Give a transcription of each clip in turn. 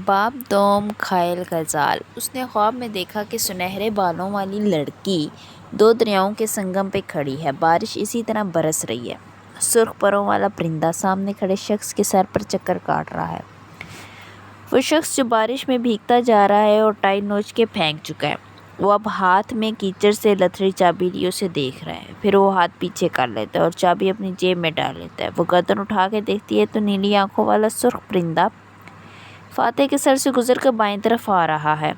باب دوم کھائل غزال۔ اس نے خواب میں دیکھا کہ سنہرے بالوں والی لڑکی دو دریاؤں کے سنگم پہ کھڑی ہے۔ بارش اسی طرح برس رہی ہے۔ سرخ پروں والا پرندہ سامنے کھڑے شخص کے سر پر چکر کاٹ رہا ہے۔ وہ شخص جو بارش میں بھیگتا جا رہا ہے اور ٹائی نوچ کے پھینک چکا ہے، وہ اب ہاتھ میں کیچڑ سے لتھڑی چابی لیے اسے دیکھ رہا ہے۔ پھر وہ ہاتھ پیچھے کر لیتا ہے اور چابی اپنی جیب میں ڈال لیتا ہے۔ وہ گردن اٹھا کے دیکھتی ہے تو نیلی آنکھوں والا سرخ پرندہ فاتح کے سر سے گزر کر بائیں طرف آ رہا ہے۔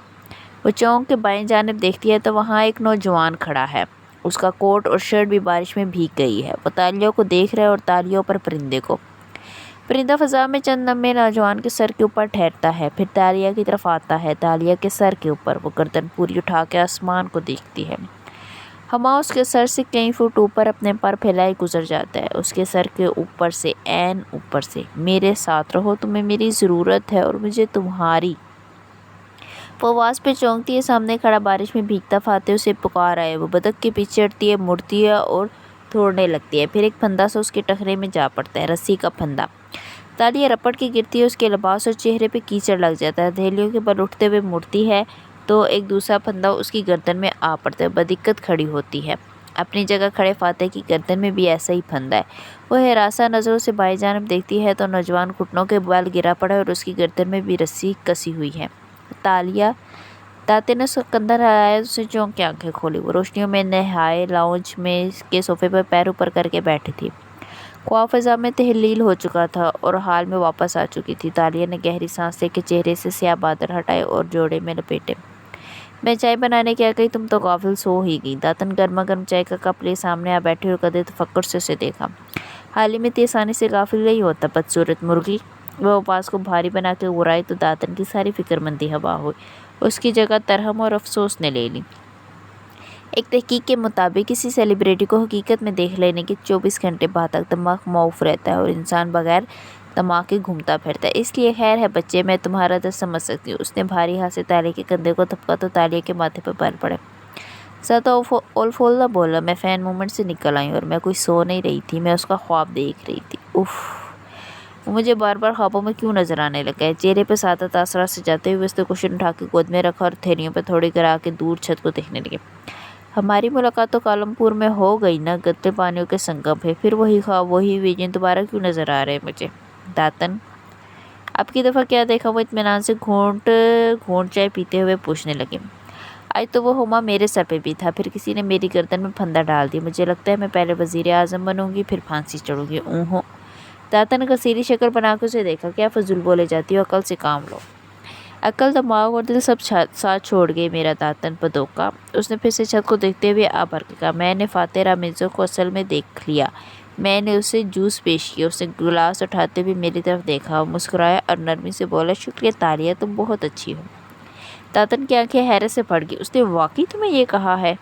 وہ چونک کے بائیں جانب دیکھتی ہے تو وہاں ایک نوجوان کھڑا ہے۔ اس کا کوٹ اور شرٹ بھی بارش میں بھیگ گئی ہے۔ وہ تالیوں کو دیکھ رہا ہے اور تالیوں پر پرندے کو۔ پرندہ فضا میں چند لمحے نوجوان کے سر کے اوپر ٹھہرتا ہے، پھر تالیہ کی طرف آتا ہے، تالیہ کے سر کے اوپر۔ وہ گردن پوری اٹھا کے آسمان کو دیکھتی ہے۔ ہما اس کے سر سے کئی فٹ اوپر اپنے پر پھیلائے گزر جاتا ہے۔ اس کے سر کے اوپر سے، عین اوپر سے، میرے ساتھ رہو، تمہیں میری ضرورت ہے اور مجھے تمہاری۔ وہ آواز پہ چونکتی ہے۔ سامنے کھڑا بارش میں بھیگتا فاتح اسے پکار رہا ہے۔ وہ بدک کے پیچھے ہٹتی ہے، مڑتی ہے اور توڑنے لگتی ہے۔ پھر ایک پھندا سا اس کے ٹخنے میں جا پڑتا ہے، رسی کا پھندا۔ تالیہ رپٹ کے گرتی ہے، اس کے لباس اور چہرے پہ کیچڑ لگ جاتا ہے۔ ہتھیلیوں کے بل اٹھتے ہوئے مڑتی ہے تو ایک دوسرا پھندا اس کی گردن میں آ پڑتا ہے۔ بدقت کھڑی ہوتی ہے۔ اپنی جگہ کھڑے فاتح کی گردن میں بھی ایسا ہی پھندا ہے۔ وہ ہراساں نظروں سے بائیں جانب دیکھتی ہے تو نوجوان گھٹنوں کے بل گرا پڑا ہے اور اس کی گردن میں بھی رسی کسی ہوئی ہے۔ تالیہ دانتے نے اس کا کندھا ہلایا، اسے چونک کے آنکھیں کھولی۔ وہ روشنیوں میں نہائے لاؤنج میں کے صوفے پر پیر اوپر کر کے بیٹھی تھی۔ خواب فضا میں تحلیل ہو چکا تھا اور حال میں واپس آ چکی تھی۔ تالیہ نے گہری سانس لے کے چہرے سے سیاہ بادل ہٹائے اور جوڑے میں لپیٹے۔ میں چائے بنانے کیا گئی، تم تو غافل سو ہی گئی۔ داتن گرما گرم چائے کا کپ لے سامنے آ بیٹھی اور قدرے تفکر سے اسے دیکھا۔ حال میں اتنی آسانی سے غافل نہیں ہوتا بدصورت مرغی۔ وہ آواز کو بھاری بنا کے گرائی تو داتن کی ساری فکر مندی ہوا ہوئی۔ اس کی جگہ ترہم اور افسوس نے لے لی۔ ایک تحقیق کے مطابق کسی سیلیبریٹی کو حقیقت میں دیکھ لینے کے 24 گھنٹے بعد تک دماغ معاف رہتا ہے اور انسان بغیر دماغ کے گھومتا پھرتا ہے۔ اس لیے خیر ہے بچے، میں تمہارا درد سمجھ سکتی ہوں۔ اس نے بھاری ہاتھ سے تالیہ کے کندھے کو تھپکا تو تالیہ کے ماتھے پر بال پڑے۔ زیادہ اول نہ بولا، میں فین مومنٹ سے نکل آئی اور میں کوئی سو نہیں رہی تھی، میں اس کا خواب دیکھ رہی تھی۔ اف، وہ مجھے بار بار خوابوں میں کیوں نظر آنے لگا ہے؟ چہرے پہ سادہ تاثرات سجاتے ہوئے اس نے کشن اٹھا کے گود میں رکھا اور تھیلیوں پہ تھوڑی گرا کے دور چھت کو دیکھنے لگے۔ ہماری ملاقات تو کالم پور میں ہو گئی نا، گندے پانیوں کے سنگم پہ، پھر وہی خواب، وہی ویژن دوبارہ کیوں نظر آ رہے ہیں مجھے؟ داتن اب کی دفعہ کیا دیکھا؟ وہ اطمینان سے گھونٹ گھونٹ چائے پیتے ہوئے پوچھنے لگے۔ آج تو وہ ہما میرے سر پہ بھی تھا، پھر کسی نے میری گردن میں پھندا ڈال دیا۔ مجھے لگتا ہے میں پہلے وزیر اعظم بنوں گی، پھر پھانسی چڑھوں گی۔ اوہو، داتن نے کثیری شکل بنا کے اسے دیکھا۔ کیا فضول بولے جاتی ہو، عقل سے کام لو۔ عقل، دماغ اور دل سب ساتھ چھوڑ گئے میرا داتن پدوکا۔ اس نے پھر سے چھت کو دیکھتے ہوئے آ بھر کے کہا۔ میں نے فاتح رامیزو کو اصل میں دیکھ لیا۔ میں نے اسے جوس پیش کیا۔ اس نے گلاس اٹھاتے ہوئے میری طرف دیکھا، وہ مسکرایا اور نرمی سے بولا، شکریہ تالیہ، تم بہت اچھی ہو۔ داتن کی آنکھیں حیرت سے پھٹ گئی۔ اس نے واقعی تمہیں یہ کہا ہے؟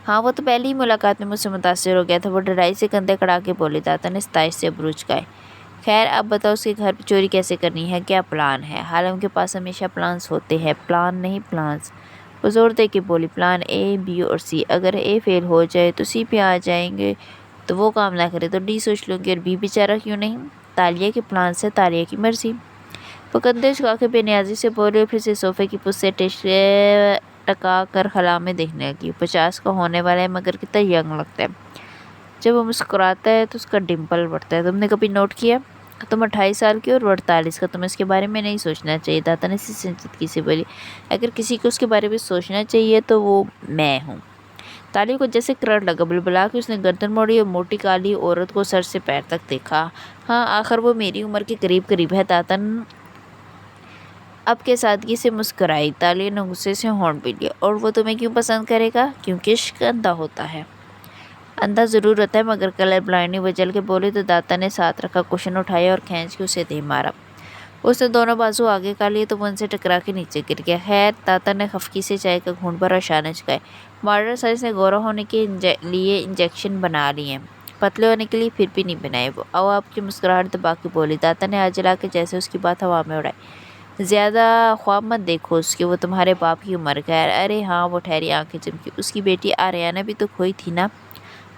ہاں، وہ تو پہلی ہی ملاقات میں مجھ سے متاثر ہو گیا تھا۔ وہ ڈرائی سے کندھے کڑا کے بولی۔ داتن نے ستائش سے ابرو چکائے۔ خیر اب بتاؤ، اس کے گھر پہ چوری کیسے کرنی ہے، کیا پلان ہے؟ حالم کے پاس ہمیشہ پلانس ہوتے ہیں۔ پلان نہیں، پلانس۔ وہ زور دے کے بولی، پلان اے، بی اور سی۔ اگر اے فیل ہو جائے تو سی پہ آ جائیں گے، تو وہ کام نہ کرے تو ڈی سوچ لوں گی، اور بی بیچارہ کیوں نہیں؟ تالیہ کے پلان سے تالیہ کی مرضی۔ وہ کندھے جھکا کے بے نیازی سے بولی اور پھر سے صوفے کی پشت سے ٹکا کر خلا میں دیکھنے لگی۔ 50 کا ہونے والا ہے مگر کتنا ینگ لگتا ہے۔ جب وہ مسکراتا ہے تو اس کا ڈمپل بڑھتا ہے۔ تم نے کبھی نوٹ کیا؟ تم 28 سال کی اور وہ 48 کا، تمہیں اس کے بارے میں نہیں سوچنا چاہیے۔ داتن اسی سنجیدگی سے بولی، اگر کسی کو اس کے بارے میں سوچنا چاہیے تو وہ میں ہوں۔ تالیہ کو جیسے کرنٹ لگا، بلبلا کے اس نے گردن موڑی اور موٹی کالی عورت کو سر سے پیر تک دیکھا۔ ہاں، آخر وہ میری عمر کے قریب قریب ہے۔ داتن اب کے سادگی سے مسکرائی۔ تالیہ نے غصے سے ہونٹ پی لیا۔ اور وہ تمہیں کیوں پسند کرے گا؟ کیونکہ عشق اندھا ہوتا ہے۔ اندھا ضرور ہوتا ہے مگر کلر بلائنڈ نہیں، وہ جل کے بولی تو داتن نے ساتھ رکھا کشن اٹھایا اور کھینچ کے اسے دے مارا۔ اس نے دونوں بازو آگے کا لیے تو وہ ان سے ٹکرا کے نیچے گر گیا۔ خیر، داتن نے خفگی سے چائے کا گھونٹ بھرا، اشارے چکائے۔ ماڈرن سائنس نے گورا ہونے کے لیے انجیکشن بنا لیے ہیں، پتلے ہونے کے لیے پھر بھی نہیں بنائے۔ وہ آپ کی مسکراہٹ دبا کے بولی۔ داتن نے ہاتھ جلا کے جیسے اس کی بات ہوا میں اڑائی۔ زیادہ خواب مت دیکھو اس کے، وہ تمہارے باپ کی عمر کا ہے۔ ارے ہاں، وہ ٹھہری، آنکھیں چمکی۔ اس کی بیٹی آریانہ بھی تو کھوئی تھی نا؟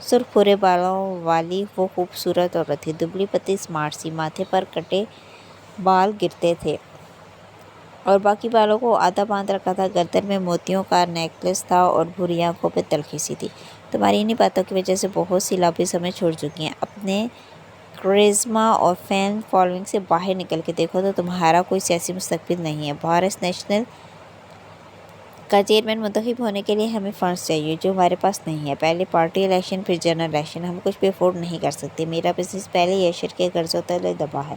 سرخ بھورے بالوں والی وہ خوبصورت عورت تھی، دبلی پتلی اسمارٹ سی، ماتھے پر کٹے بال گرتے تھے اور باقی بالوں کو آدھا باندھ رکھا تھا۔ گردن میں موتیوں کا نیکلس تھا اور بھوری آنکھوں پہ تلخی سی تھی۔ تمہاری انہی باتوں کی وجہ سے بہت سی لابیز ہمیں چھوڑ چکی ہیں۔ اپنے کرزما اور فین فالوئنگ سے باہر نکل کے دیکھو تو تمہارا کوئی سیاسی مستقبل نہیں ہے۔ بھارت نیشنل کا چیئرمین منتخب ہونے کے لیے ہمیں فنڈز چاہیے، جو ہمارے پاس نہیں ہے۔ پہلے پارٹی الیکشن، پھر جنرل الیکشن۔ ہم کچھ بھی افورڈ نہیں کر سکتے۔ میرا بزنس پہلے ہی ایشر کے قرضوں تلے دبا ہے،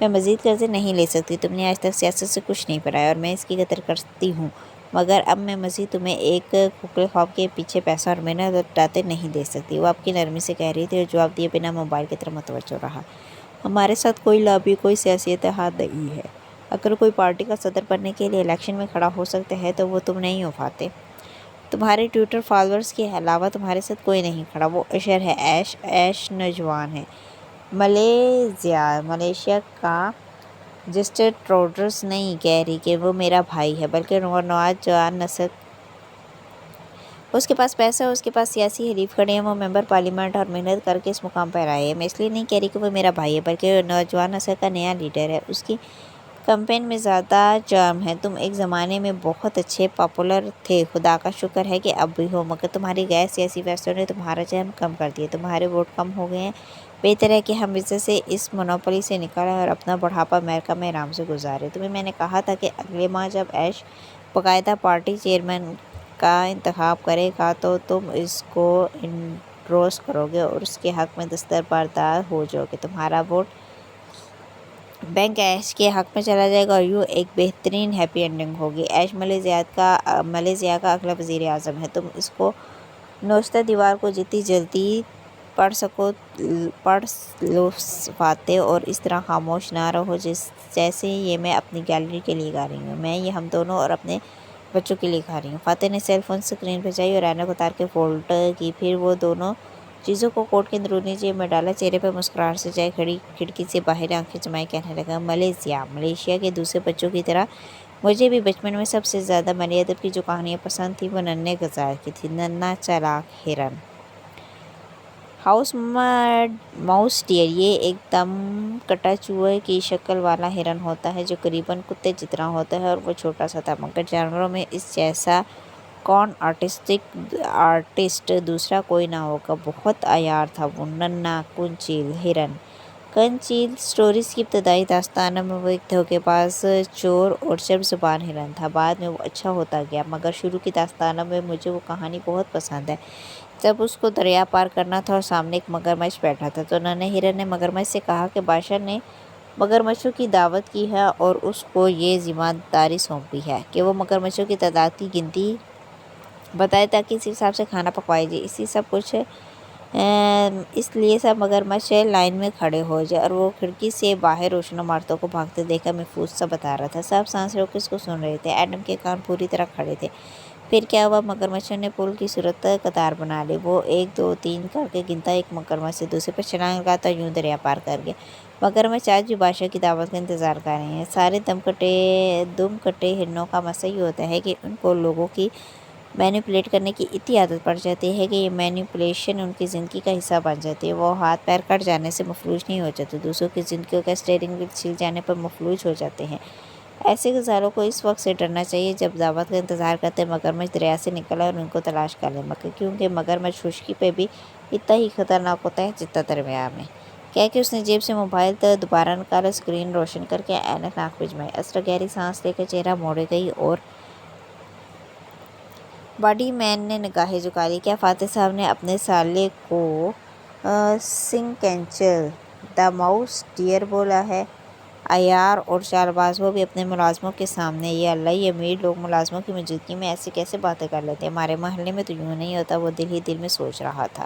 میں مزید قرضے نہیں لے سکتی۔ تم نے آج تک سیاست سے کچھ نہیں پڑھا ہے اور میں اس کی قدر کرتی ہوں، مگر اب میں مزید تمہیں ایک کھوکھلے خواب کے پیچھے پیسہ اور محنت لٹاتے نہیں دے سکتی۔ وہ آپ کی نرمی سے کہہ رہی تھی اور جواب دیے بنا موبائل کی طرف متوجہ رہا۔ ہمارے ساتھ کوئی لابی، کوئی سیاسی اتحاد نہیں ہے۔ اگر کوئی پارٹی کا صدر بننے کے لیے الیکشن میں کھڑا ہو سکتا ہے تو وہ تم نہیں ہو فاتح۔ تمہارے ٹویٹر فالوورز کے علاوہ تمہارے ساتھ کوئی نہیں کھڑا۔ وہ اشر ہے، ایش نوجوان ہے، ملیشیا کا۔ جسٹن ٹروڈرز نہیں کہہ رہی کہ وہ میرا بھائی ہے، بلکہ نوجوان نسل۔ اس کے پاس پیسہ ہے، اس کے پاس سیاسی حریف کھڑے ہیں، وہ ممبر پارلیمنٹ اور محنت کر کے اس مقام پر آئے ہیں۔ میں اس لیے نہیں کہہ رہی کہ وہ میرا بھائی ہے، بلکہ نوجوان نسل کا نیا لیڈر ہے۔ اس کی کمپین میں زیادہ چارم ہے۔ تم ایک زمانے میں بہت اچھے پاپولر تھے، خدا کا شکر ہے کہ اب بھی ہو، مگر تمہاری غیر سیاسی فیصلوں نے تمہارا چرم کم کر دیا، تمہارے ووٹ کم ہو گئے ہیں۔ بہتر ہے کہ ہم عزت سے اس مونوپولی سے نکل آئیں اور اپنا بڑھاپا امریکہ میں آرام سے گزاریں۔ تمہیں میں نے کہا تھا کہ اگلے ماہ جب ایش باقاعدہ پارٹی چیئرمین کا انتخاب کرے گا تو تم اس کو انڈورس کرو گے اور اس کے حق میں دستبردار ہو جاؤ گے۔ تمہارا ووٹ بینک ایش کے حق میں چلا جائے گا اور یوں ایک بہترین ہیپی اینڈنگ ہوگی۔ ایش ملیشیا کا اگلا وزیر اعظم ہے۔ تم اس کو نوشتہ دیوار کو جتنی جلدی پڑھ لو فاتح، اور اس طرح خاموش نہ رہو جیسے یہ میں اپنی گیلری کے لیے گا رہی ہوں۔ میں یہ ہم دونوں اور اپنے بچوں کے لیے گا رہی ہوں۔ فاتح نے سیل فون اسکرین پہ جائی اور اینک اتار کے فولڈ کی، پھر وہ دونوں چیزوں کو کوٹ کے اندرونی جیب میں ڈالا، چہرے پہ مسکراہٹ سے جائے کھڑکی سے باہر آنکھیں جمائے کہنے لگا، ملیشیا کے دوسرے بچوں کی طرح مجھے بھی بچپن میں سب سے زیادہ ملی ادب کی جو کہانیاں پسند تھیں وہ ننھے گزار کی تھی، ننھا چالاک ہرن۔ ہاؤس ماؤس ڈیئر، یہ ایک دم کٹا چوہے کی شکل والا ہرن ہوتا ہے جو قریباً کتے جتنا ہوتا ہے اور وہ چھوٹا سا تھا، مگر جانوروں میں اس جیسا کون آرٹسٹ دوسرا کوئی نہ ہوگا۔ بہت عیار تھا وہ ننھا کنچیل ہرن۔ کنچیل اسٹوریز کی ابتدائی داستانوں میں وہ ایک دھوکے باز، چور اور چرب زبان ہرن تھا۔ بعد میں وہ اچھا ہوتا گیا، مگر شروع کی داستانوں میں مجھے وہ کہانی بہت پسند ہے جب اس کو دریا پار کرنا تھا اور سامنے ایک مگرمچھ بیٹھا تھا تو ننھے ہرن نے مگرمچھ سے کہا کہ بادشاہ نے مگرمچھوں کی دعوت کی ہے اور اس کو یہ ذمہ داری سونپی ہے کہ وہ مگرمچھوں کی تعداد کی گنتی بتائے تاکہ اس حساب سے کھانا پکوایا جائے۔ اس لیے سب مگرمچھ لائن میں کھڑے ہو جائے، اور وہ کھڑکی سے باہر روشن عمارتوں کو بھاگتے دیکھ کر محفوظ سا بتا رہا تھا۔ سب سانس روک کے اس کو سن رہے تھے۔ ایڈم کے کان پوری طرح کھڑے تھے۔ پھر کیا ہوا؟ مگرمچھوں نے پل کی صورت قطار بنا لی۔ وہ 1 2 3 کر کے گنتا، ایک مگرمچھ سے دوسرے پر چھلانگ لگاتا یوں دریا پار کر گیا۔ مگرمچھ آج بھی بادشاہ کی دعوت کا انتظار کر رہے ہیں۔ سارے دم کٹے ہرنوں کا مسئلہ یہ ہوتا ہے کہ ان کو لوگوں کی مینیپولیٹ کرنے کی اتنی عادت پڑ جاتی ہے کہ یہ مینیپولیشن ان کی زندگی کا حصہ بن جاتی ہے۔ وہ ہاتھ پیر کٹ جانے سے مفلوج نہیں ہو جاتے، دوسروں کی زندگیوں کا اسٹیئرنگ وہیل چھل جانے پر مفلوج ہو جاتے ہیں۔ ایسے غزالوں کو اس وقت سے ڈرنا چاہیے جب دعوت کا انتظار کرتے مگرمچھ دریا سے نکل آئے اور ان کو تلاش کر لیں، کیونکہ مگرمچھ خشکی پہ بھی اتنا ہی خطرناک ہوتا ہے جتنا دریا میں۔ کہہ کے اس نے جیب سے موبائل دوبارہ نکالا، اسکرین روشن کر کے اینک ناک پہ جمائی۔ اسرا گہری سانس لے کر چہرہ موڑے گئی اور باڈی مین نے نگاہیں جھکا لی۔ کیا فاتح صاحب نے اپنے سالے کو سنکنچل دا ماؤس ڈیئر بولا ہے؟ عیار اور چال باز وہ بھی اپنے ملازموں کے سامنے۔ یہ اللہ، یہ امیر لوگ ملازموں کی موجودگی میں ایسے کیسے باتیں کر لیتے ہیں؟ ہمارے محلے میں تو یوں نہیں ہوتا، وہ دل ہی دل میں سوچ رہا تھا۔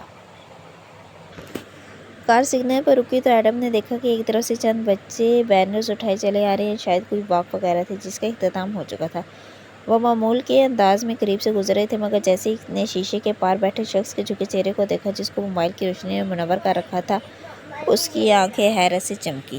کار سگنل پر رکی تو ایڈم نے دیکھا کہ ایک طرف سے چند بچے بینرز اٹھائے چلے آ رہے ہیں، شاید کوئی واک وغیرہ تھی جس کا اختتام ہو چکا تھا۔ وہ معمول کے انداز میں قریب سے گزر رہے تھے، مگر جیسے ہی نے شیشے کے پار بیٹھے شخص کے جھکے چہرے کو دیکھا جس کو موبائل کی روشنی نے منور کر رکھا تھا، اس کی آنکھیں حیرت سے چمکی۔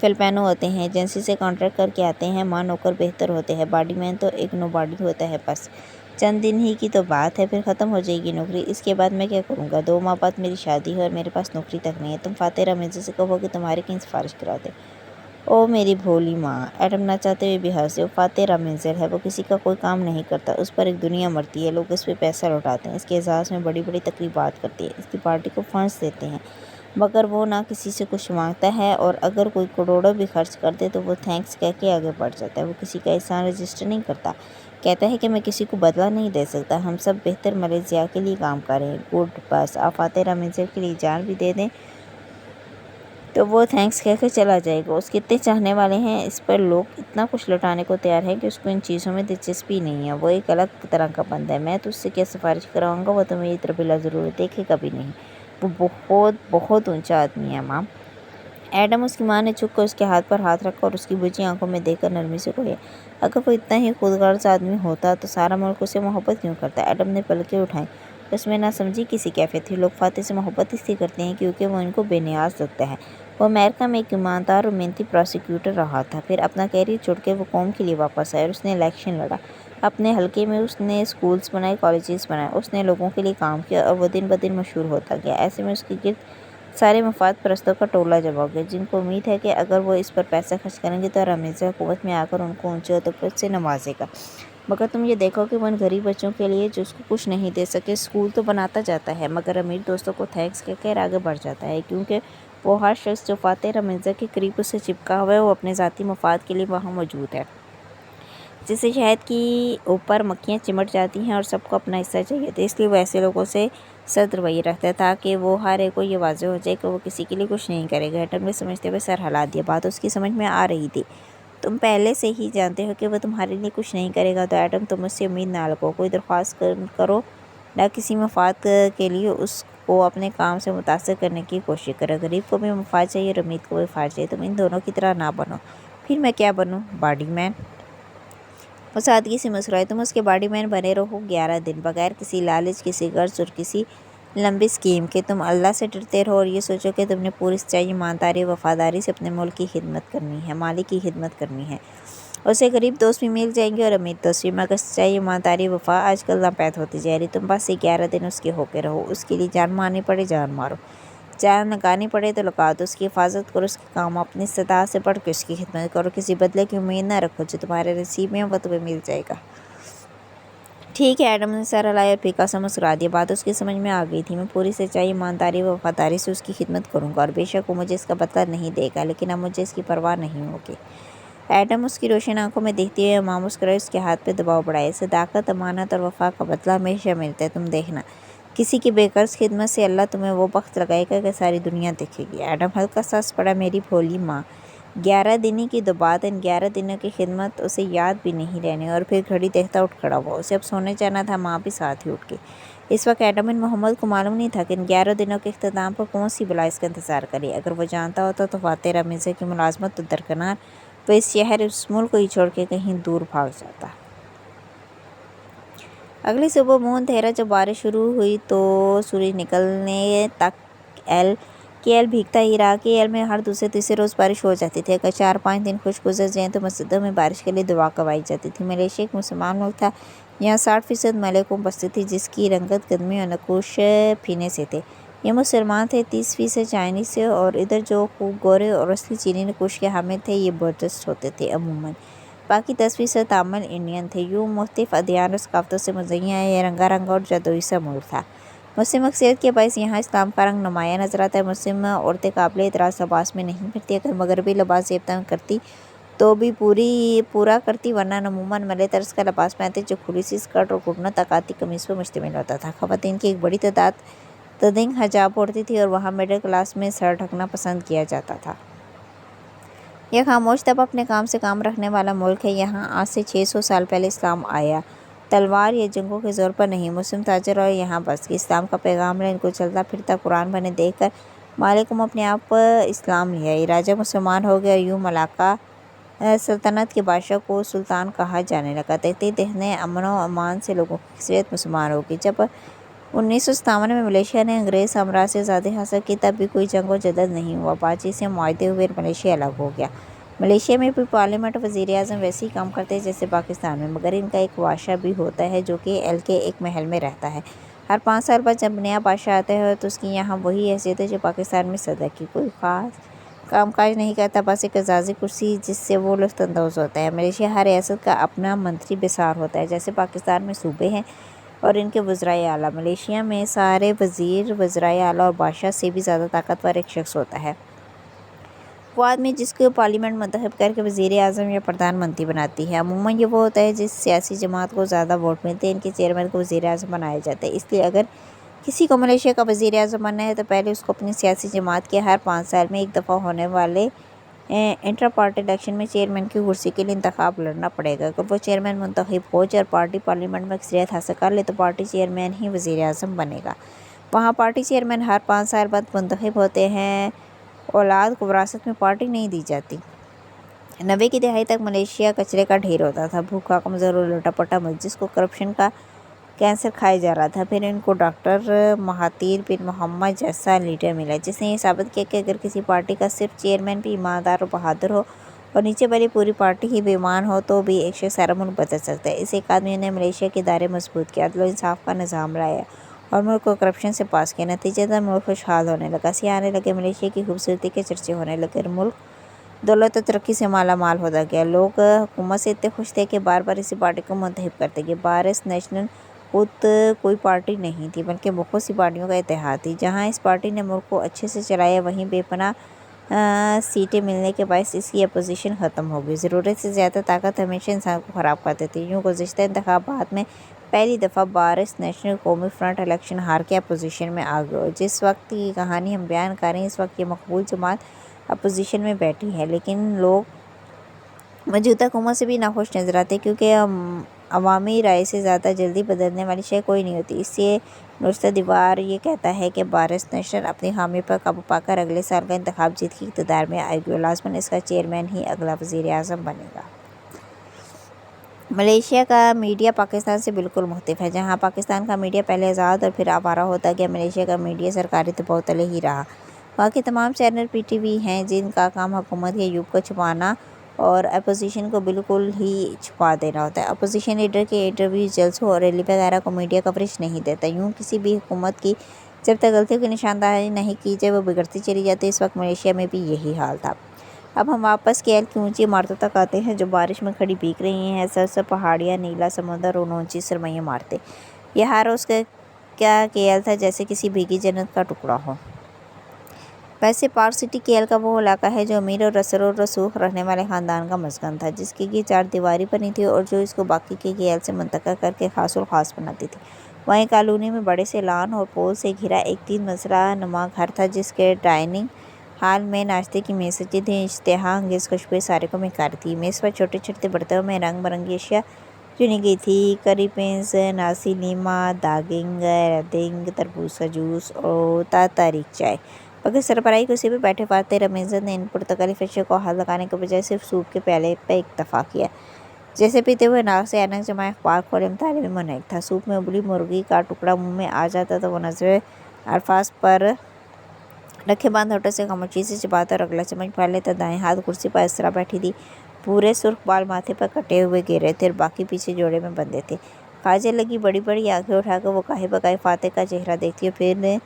فلپینو ہوتے ہیں، ایجنسی سے کانٹریکٹ کر کے آتے ہیں، ماں نوکر بہتر ہوتے ہیں، باڈی مین تو ایک نو باڈی ہوتا ہے، بس چند دن ہی کی تو بات ہے، پھر ختم ہو جائے گی نوکری۔ اس کے بعد میں کیا کروں گا؟ 2 ماہ بعد میری شادی ہے اور میرے پاس نوکری تک نہیں ہے۔ تم فاتح رامنزل سے کہو کہ تمہاری کہیں سفارش کرا دے۔ او میری بھولی ماں! ایڈم نہ چاہتے ہوئے بھی ہنسے۔ وہ فاتح رامنزل ہے، وہ کسی کا کوئی کام نہیں کرتا، اس پر ایک دنیا مرتی ہے، لوگ اس پہ پیسہ لوٹاتے ہیں، اس کے اعزاز میں بڑی بڑی تقریبات کرتے ہیں، اس کی پارٹی کو فنڈز دیتے ہیں، مگر وہ نہ کسی سے کچھ مانگتا ہے، اور اگر کوئی کروڑوں بھی خرچ کر دے تو وہ تھینکس کہہ کے آگے بڑھ جاتا ہے۔ وہ کسی کا احسان رجسٹر نہیں کرتا، کہتا ہے کہ میں کسی کو بدلہ نہیں دے سکتا، ہم سب بہتر ملیشیا کے لیے کام کر رہے ہیں۔ گڈ، بس آپ فاتح رامنزل کے لیے جان بھی دے دیں تو وہ تھینکس کہہ کے چلا جائے گا۔ اس کے اتنے چاہنے والے ہیں، اس پر لوگ اتنا کچھ لٹانے کو تیار ہیں کہ اس کو ان چیزوں میں دلچسپی نہیں ہے، وہ ایک الگ طرح کا بندہ ہے۔ میں تو اس سے کیا سفارش کراؤں گا؟ وہ تو میری طرف بلا ضرورت دیکھے گا بھی نہیں۔ وہ بہت بہت اونچا آدمی ہے ماں۔ ایڈم، اس کی ماں نے جھک کر اس کے ہاتھ پر ہاتھ رکھا اور اس کی بجھی آنکھوں میں دیکھ کر نرمی سے کہا، اگر وہ اتنا ہی خود غرض آدمی ہوتا تو سارا ملک اس سے محبت کیوں کرتا؟ ایڈم نے پلکیں اٹھائیں، اس میں نہ سمجھی کسی کیفیت تھی۔ لوگ فاتح سے محبت اس لیے کرتے ہیں کیونکہ وہ ان کو بے نیاز لگتا ہے۔ وہ امریکہ میں ایک ایماندار اور محنتی پراسیکیوٹر رہا تھا، پھر اپنا کیریئر چھوڑ کے وہ قوم کے لیے واپس آیا اور اس نے الیکشن لڑا۔ اپنے حلقے میں اس نے اسکولز بنائے، کالجز بنائے، اس نے لوگوں کے لیے کام کیا اور وہ دن بدن مشہور ہوتا گیا۔ ایسے میں اس کے گرد سارے مفاد پرستوں کا ٹولہ جمع ہو گیا، جن کو امید ہے کہ اگر وہ اس پر پیسہ خرچ کریں گے تو رامنزل حکومت میں آ کر ان کو اونچے عہدوں پر سے نوازے گا۔ مگر تم یہ دیکھو کہ وہ ان غریب بچوں کے لیے جو اس کو کچھ نہیں دے سکے اسکول تو بناتا جاتا ہے، مگر امیر دوستوں کو تھینکس کہہ کر آگے بڑھ جاتا ہے، کیونکہ وہ ہر شخص جو فاتح رامنزل کے قریب اس سے چپکا ہوا ہے وہ اپنے ذاتی مفاد کے لیے وہاں موجود ہے۔ جیسے شہد کی اوپر مکھیاں چمٹ جاتی ہیں اور سب کو اپنا حصہ چاہیے تھا، اس لیے وہ ایسے لوگوں سے سخت رویہ رکھتا ہے تاکہ وہ ہر ایک کو یہ واضح ہو جائے کہ وہ کسی کے لیے کچھ نہیں کرے گا۔ ایڈم نے سمجھتے ہوئے سر ہلا دیا، بات اس کی سمجھ میں آ رہی تھی۔ تم پہلے سے ہی جانتے ہو کہ وہ تمہارے لیے کچھ نہیں کرے گا، تو ایڈم تم اس سے امید نہ لگو، کوئی درخواست کرو نہ کسی مفاد کے لیے اس کو اپنے کام سے متاثر کرنے کی کوشش کرو۔ غریب کو بھی مفاد چاہیے اور امیر کو بھی مفاد چاہیے، تم ان دونوں کی طرح نہ بنو۔ پھر میں کیا بنوں؟ باڈی مین؟ وہ سادگی سے مسکرائے، تم اس کے باڈی مین بنے رہو 11 دن، بغیر کسی لالچ، کسی غرض اور کسی لمبی اسکیم کے۔ تم اللہ سے ڈرتے رہو اور یہ سوچو کہ تم نے پوری سچائی، ایمانداری اور وفاداری سے اپنے ملک کی خدمت کرنی ہے، مالک کی خدمت کرنی ہے۔ اسے غریب دوست بھی مل جائیں گے اور امیر دوست بھی، مگر سچائی، ایمانداری، وفا آج کل ناپید ہوتی جا رہی۔ تم بس 11 دن اس کے ہو کے رہو، اس کے لیے جان مارنی پڑے جان مارو، جان لگانی پڑے تو لگا دو، اس کی حفاظت کرو، اس کے کام اپنی استطاعت سے بڑھ کے اس کی خدمت کرو، کسی بدلے کی امید نہ رکھو، جو تمہارے نصیب میں وہ تمہیں مل جائے گا۔ ٹھیک ہے، ایڈم نے سر ہلایا اور پھیکا سا مسکرا دیا، بات اس کی سمجھ میں آ گئی تھی۔ میں پوری سچائی، ایمانداری و وفاداری سے اس کی خدمت کروں گا، اور بے شک وہ مجھے اس کا بدلہ نہیں دے گا، لیکن اب مجھے اس کی پرواہ نہیں ہوگی۔ ایڈم اس کی روشن آنکھوں میں دیکھتے ہوئے ماں مسکرائی، اس کے ہاتھ پہ دباؤ بڑھایا، صداقت، امانت اور وفا کا بدلہ ہمیشہ ملتا ہے، تم دیکھنا۔ کسی کی بے غرض خدمت سے اللہ تمہیں وہ بخت لگائے گا کہ ساری دنیا دیکھے گی۔ ایڈم ہلکا سا ہنس پڑا، میری بھولی ماں! 11 دن ہی کی تو بات ہے، ان 11 دنوں کی خدمت اسے یاد بھی نہیں رہنی۔ اور پھر گھڑی دیکھتا اٹھ کھڑا ہوا، اسے اب سونے جانا تھا، ماں بھی ساتھ ہی اٹھ گئی۔ اس وقت ایڈم بن محمد کو معلوم نہیں تھا کہ ان 11 دنوں کے اختتام پر کون سی بلا اس کا انتظار کری۔ اگر وہ جانتا ہوتا تو فاتح رامنزل کی ملازمت تو درکنار، وہ اس شہر، اس ملک کو ہی چھوڑ کے کہیں دور بھاگ جاتا۔ اگلی صبح منہ اندھیرا جب بارش شروع ہوئی تو سورج نکلنے تک کے ایل بھیگتا ہی رہا۔ کے ایل میں ہر دوسرے تیسرے روز بارش ہو جاتی تھی۔ اگر 4-5 دن خشک گزر جائیں تو مسجدوں میں بارش کے لیے دعا کروائی جاتی تھی۔ ملیشیا ایک مسلمان ملک تھا، یہاں 60% ملے قوم بستی تھی، جس کی رنگت قدمی اور نقوش پھینے سے تھے۔ یہ مسلمان تھے، 30% چائنیز تھے، اور ادھر جو خوب گورے اور اصلی چینی نقوش کے حامل تھے یہ بدھسٹ ہوتے تھے عموماً، باقی 10% تامل انڈین تھے۔ یوں مختلف ادیان اور ثقافتوں سے مزین یہ رنگا رنگا اور جادوئی سا ملک تھا۔ مسلم اکثریت کے باعث یہاں اسلام کا رنگ نمایاں نظر آتا ہے۔ مسلم عورتیں قابل اعتراض لباس میں نہیں پھرتی، اگر مغربی لباس زیب تن کرتی تو بھی پورا کرتی، ورنہ عموماً ملے طرز کا لباس پہنتے جو کھلی سی اسکرٹ اور گھٹنوں تک آتی قمیص پر مشتمل ہوتا تھا۔ خواتین کی ایک بڑی تعداد تدین حجاب اوڑھتی تھی اور وہاں مڈل کلاس میں سر ڈھکنا پسند کیا جاتا تھا۔ یہ خاموش طبع اپنے کام سے کام رکھنے والا ملک ہے۔ یہاں آج سے 600 سال پہلے اسلام آیا، تلوار یا جنگوں کے زور پر نہیں۔ مسلم تاجر اور یہاں بس گئے، اسلام کا پیغام لے، ان کو چلتا پھرتا قرآن بنے دیکھ کر مالکم اپنے آپ اسلام لے آئی، راجہ مسلمان ہو گیا، اور یوں ملاکہ سلطنت کے بادشاہ کو سلطان کہا جانے لگا۔ دیکھتے ہی دیکھتے امن و امان سے لوگوں کی اکثریت مسلمان ہو گئی۔ جب 1957 میں ملیشیا نے انگریز سامراج سے آزادی حاصل کی، تب بھی کوئی جنگ و جدل نہیں ہوا۔ باجی سے معاہدے ہوئے، ملیشیا الگ ہو گیا۔ ملیشیا میں بھی پارلیمنٹ اور وزیر اعظم ویسے ہی کام کرتے ہیں جیسے پاکستان میں، مگر ان کا ایک بادشاہ بھی ہوتا ہے جو کہ ایل کے ایک محل میں رہتا ہے۔ ہر 5 سال بعد جب نیا بادشاہ آتا ہے تو اس کی یہاں وہی حیثیت ہے جو پاکستان میں صدر کی، کوئی خاص کام کاج نہیں کرتا، بس ایک اعزازی کرسی جس سے وہ لطف اندوز ہوتا ہے۔ ملیشیا ہر ریاست کا اپنا منتری بسار ہوتا ہے، جیسے پاکستان میں صوبے ہیں اور ان کے وزرائے اعلیٰ۔ ملیشیا میں سارے وزیر، وزرائے اعلیٰ اور بادشاہ سے بھی زیادہ طاقتور ایک شخص ہوتا ہے، وہ آدمی جس کو پارلیمنٹ منتخب کر کے وزیر اعظم یا پردھان منتری بناتی ہے۔ عموماً یہ وہ ہوتا ہے جس سیاسی جماعت کو زیادہ ووٹ ملتے ہیں، ان کے چیئرمین کو وزیر اعظم بنایا جاتا ہے۔ اس لیے اگر کسی کو ملیشیا کا وزیر اعظم بننا ہے تو پہلے اس کو اپنی سیاسی جماعت کے ہر 5 سال میں ایک دفعہ ہونے والے انٹرا پارٹی الیکشن میں چیئرمین کی کرسی کے لیے انتخاب لڑنا پڑے گا۔ اگر وہ چیئرمین منتخب ہو جائے اور پارٹی پارلیمنٹ میں اکثریت حاصل کر لے تو پارٹی چیئرمین ہی وزیر اعظم بنے گا۔ وہاں پارٹی چیئرمین ہر 5 سال بعد منتخب ہوتے ہیں، اولاد کو وراثت میں پارٹی نہیں دی جاتی۔ 90 کی دہائی تک ملیشیا کچرے کا ڈھیر ہوتا تھا، بھوکا، کمزور اور لٹا پٹا ملک جس کو کرپشن کا کینسر کھائے جا رہا تھا۔ پھر ان کو ڈاکٹر مہاتیر بن محمد جیسا لیڈر ملا جس نے یہ ثابت کیا کہ اگر کسی پارٹی کا صرف چیئرمین بھی ایماندار اور بہادر ہو اور نیچے والی پوری پارٹی ہی بے ایمان ہو تو بھی ایک شخص سارا ملک بدل سکتا ہے۔ اس ایک آدمی نے ملیشیا کے ادارے مضبوط کیے، عدل و انصاف کا نظام لایا اور ملک کو کرپشن سے پاس کیا۔ نتیجتاً ملک خوشحال ہونے لگا، سیاح آنے لگے، ملیشیا کی خوبصورتی کے چرچے ہونے لگے اور ملک دولت و ترقی سے مالا مال ہوتا گیا۔ لوگ حکومت سے اتنے خوش تھے کہ بار بار اسی پارٹی کو منتخب کرتے گئے۔ بارس نیشنل خود کوئی پارٹی نہیں تھی بلکہ بہت سی پارٹیوں کا اتحاد تھی۔ جہاں اس پارٹی نے ملک کو اچھے سے چلایا وہیں بے پناہ سیٹیں ملنے کے باعث اس کی اپوزیشن ختم ہو گئی۔ ضرورت سے زیادہ طاقت ہمیشہ انسان کو خراب کر دیتی ہے۔ یوں گزشتہ انتخابات میں پہلی دفعہ بارس نیشنل قومی فرنٹ الیکشن ہار کے اپوزیشن میں آ گئے اور جس وقت کی کہانی ہم بیان کر رہے ہیں اس وقت یہ مقبول جماعت اپوزیشن میں بیٹھی ہے، لیکن لوگ موجودہ حکومت سے بھی ناخوش نظر آتے ہیں کیونکہ عوامی رائے سے زیادہ جلدی بدلنے والی شے کوئی نہیں ہوتی۔ اس سے نوشتہ دیوار یہ کہتا ہے کہ بارس نیشنل اپنی خامی پر قابو پا کر اگلے سال کا انتخاب جیت کے اقتدار میں آئے گی اور لازماً اس کا چیئرمین ہی اگلا وزیر اعظم بنے گا۔ ملیشیا کا میڈیا پاکستان سے بالکل مختلف ہے۔ جہاں پاکستان کا میڈیا پہلے آزاد اور پھر آوارہ ہوتا گیا، ملیشیا کا میڈیا سرکاری دباؤ تلے ہی رہا۔ وہاں کے تمام چینل پی ٹی وی ہیں جن کا کام حکومت یا ایوب کو چھپانا اور اپوزیشن کو بالکل ہی چھپا دینا ہوتا ہے۔ اپوزیشن لیڈر کے انٹرویوز، جلسوں اور ریلی وغیرہ کو میڈیا کوریج نہیں دیتا۔ یوں کسی بھی حکومت کی جب تک غلطیوں کی نشاندہی نہیں کی جائے وہ بگڑتی چلی جاتی ہے۔ اس وقت ملیشیا میں بھی یہی حال تھا۔ اب ہم واپس کے ایل کی اونچی عمارتوں تک آتے ہیں جو بارش میں کھڑی بھیگ رہی ہیں، سرسبز پہاڑیاں، نیلا سمندر اور اونچی سرمئی عمارتیں۔ یہ ہر روز کا کیا کے ایل تھا جیسے کسی بھیگی جنت کا ٹکڑا ہو۔ ویسے پارک سٹی کے ایل کا وہ علاقہ ہے جو امیر اور اثر و رسوخ رکھنے والے خاندان کا مسکن تھا، جس کی چار دیواری بنی تھی اور جو اس کو باقی کے ایل سے منتقل کر کے خاص الخاص بناتی تھی۔ وہیں کالونی میں بڑے سے لان اور پول سے گھرا ایک 3 منزلہ نما گھر تھا جس کے ڈائننگ ہال میں ناشتے کی میز سجی تھی، اشتہا انگیز خوشبوئیں سارے کو مہکا رہی تھی۔ میز پر چھوٹے چھوٹے برتنوں میں رنگ برنگی اشیاء چنی گئی تھی، کری پینس، ناسی لیما، داگنگ، ریدنگ، تربوز کا جوس اور تاریک چائے۔ بغیر سربراہی کرسی پہ بیٹھے فاتح رمضان نے ان پرتکلف اشیاء کو ہاتھ لگانے کے بجائے صرف سوپ کے پیالے پہ اکتفا کیا، جیسے پیتے ہوئے ناک سے اینک جمائے اخبار کھولے مطالعے میں منہمک تھا۔ سوپ میں ابلی مرغی کا ٹکڑا منہ میں آ جاتا تو وہ نظریں الفاظ پر رکھے بند ہونٹوں سے خاموشی سے چباتا اور اگلا چمچ بھر لیتا۔ دائیں ہاتھ کرسی پر اسرا بیٹھی تھی، پورے سرخ بال ماتھے پر کٹے ہوئے گر رہے تھے اور باقی پیچھے جوڑے میں بندھے تھے۔ کاجل لگی بڑی بڑی آنکھیں اٹھا کر وہ گاہے بگاہے فاتح کا چہرہ دیکھتی اور پھر